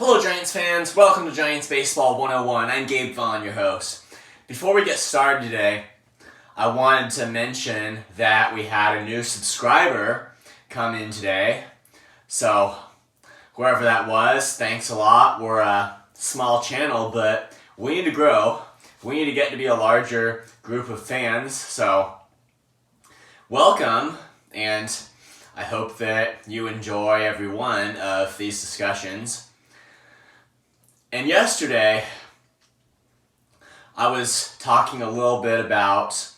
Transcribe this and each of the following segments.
Hello Giants fans, welcome to Giants Baseball 101. I'm Gabe Vaughn, your host. Before we get started today, I wanted to mention that we had a new subscriber come in today. So, whoever that was, thanks a lot. We're a small channel, but we need to grow. We need to get to be a larger group of fans. So, welcome, and I hope that you enjoy every one of these discussions. And yesterday, I was talking a little bit about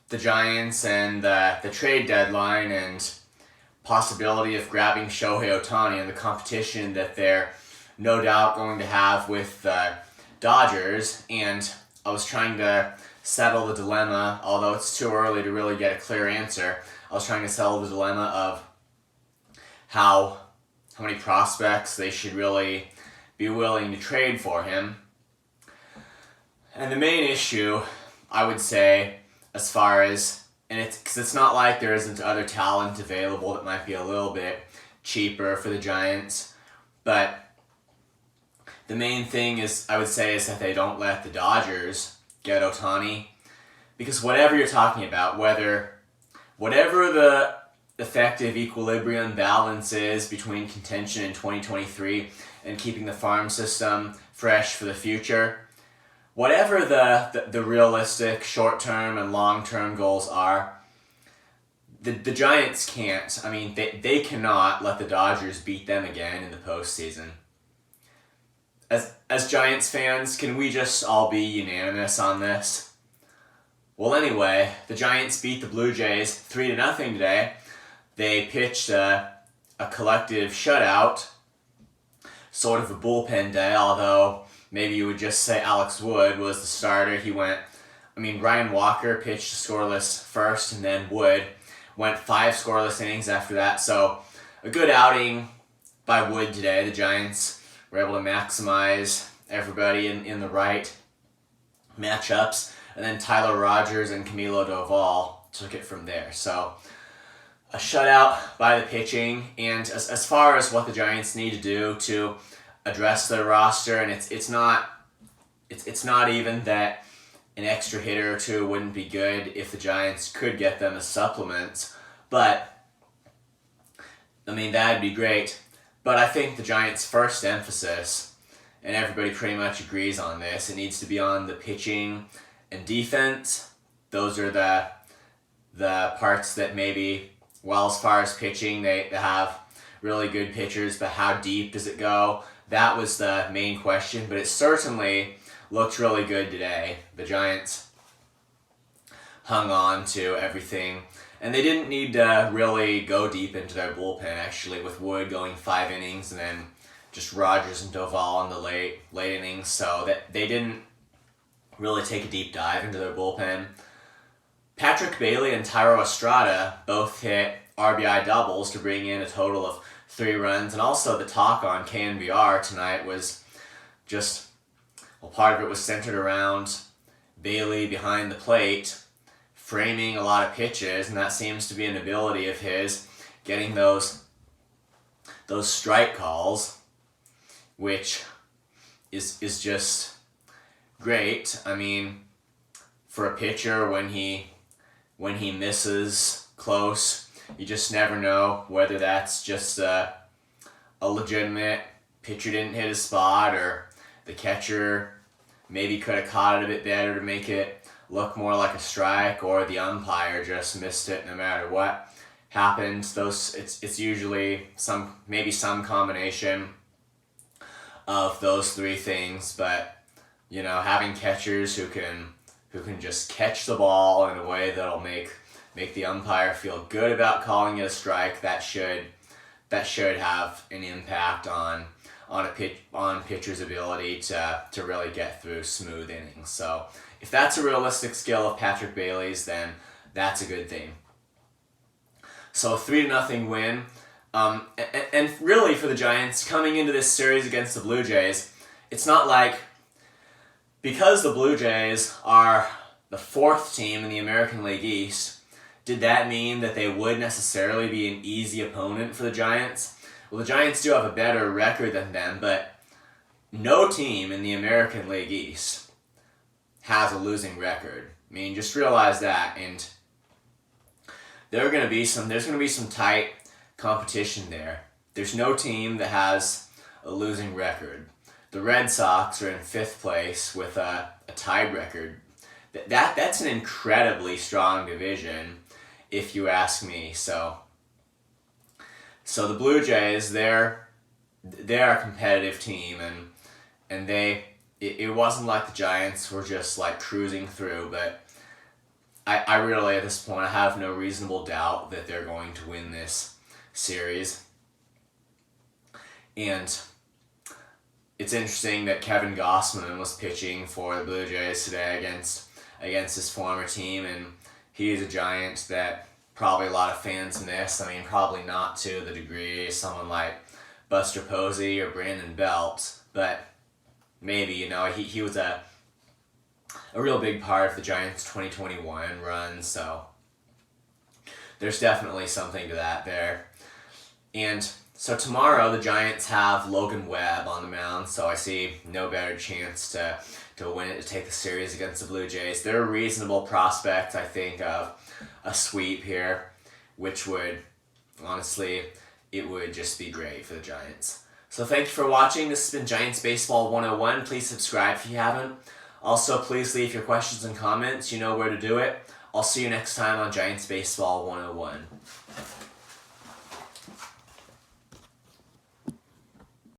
the Giants and the trade deadline and possibility of grabbing Shohei Ohtani and the competition that they're no doubt going to have with the Dodgers. And I was trying to settle the dilemma, although it's too early to really get a clear answer. I was trying to settle the dilemma of how many prospects they should really be willing to trade for him. And the main issue, I would say, as far as, and it's not like there isn't other talent available that might be a little bit cheaper for the Giants, but the main thing is, I would say, is that they don't let the Dodgers get Ohtani, because whatever you're talking about, whatever the effective equilibrium balance is between contention in 2023 and keeping the farm system fresh for the future, whatever the realistic short-term and long-term goals are, the Giants can't. I mean, they cannot let the Dodgers beat them again in the postseason. As Giants fans, can we just all be unanimous on this? Well, anyway, the Giants beat the Blue Jays 3-0 today. They pitched a collective shutout, sort of a bullpen day, although maybe you would just say Alex Wood was the starter. Ryan Walker pitched scoreless first, and then Wood went 5 scoreless innings after that. So a good outing by Wood today. The Giants were able to maximize everybody in the right matchups. And then Tyler Rogers and Camilo Doval took it from there. So a shutout by the pitching. And as far as what the Giants need to do to address their roster, and it's not even that an extra hitter or two wouldn't be good if the Giants could get them as supplements, but that'd be great. But I think the Giants' first emphasis, and everybody pretty much agrees on this, it needs to be on the pitching and defense. Those are the parts that maybe, well, as far as pitching, they have really good pitchers, but how deep does it go? That was the main question, but it certainly looked really good today. The Giants hung on to everything, and they didn't need to really go deep into their bullpen, actually, with Wood going 5 innings and then just Rogers and Doval in the late innings, so that they didn't really take a deep dive into their bullpen. Patrick Bailey and Thairo Estrada both hit RBI doubles to bring in a total of 3 runs, and also the talk on KNBR tonight was just, well, part of it was centered around Bailey behind the plate, framing a lot of pitches, and that seems to be an ability of his, getting those strike calls, which is just great. For a pitcher, when he misses close, you just never know whether that's just a legitimate pitcher didn't hit his spot, or the catcher maybe could have caught it a bit better to make it look more like a strike, or the umpire just missed it no matter what happened. It's usually some combination of those 3 things, but having catchers who can just catch the ball in a way that'll make the umpire feel good about calling it a strike, that should have an impact on pitcher's ability to really get through smooth innings. So if that's a realistic skill of Patrick Bailey's, then that's a good thing. So a 3-0 win. And really for the Giants, coming into this series against the Blue Jays, it's not like, because the Blue Jays are the 4th team in the American League East, did that mean that they would necessarily be an easy opponent for the Giants? Well, the Giants do have a better record than them, but no team in the American League East has a losing record. I mean, just realize that, and there's going to be some tight competition there. There's no team that has a losing record. The Red Sox are in 5th place with a tied record. That's an incredibly strong division, if you ask me. So the Blue Jays, they're a competitive team, and it wasn't like the Giants were just like cruising through, but I really, at this point, I have no reasonable doubt that they're going to win this series. And it's interesting that Kevin Gossman was pitching for the Blue Jays today against his former team, and he's a Giant that probably a lot of fans miss. I mean, probably not to the degree someone like Buster Posey or Brandon Belt, but maybe, he was a real big part of the Giants' 2021 run, so there's definitely something to that there. And so tomorrow the Giants have Logan Webb on the mound, so I see no better chance to win it, to take the series against the Blue Jays. They're a reasonable prospect, I think, of a sweep here, which would, honestly, it would just be great for the Giants. So thank you for watching. This has been Giants Baseball 101. Please subscribe if you haven't. Also, please leave your questions and comments. You know where to do it. I'll see you next time on Giants Baseball 101.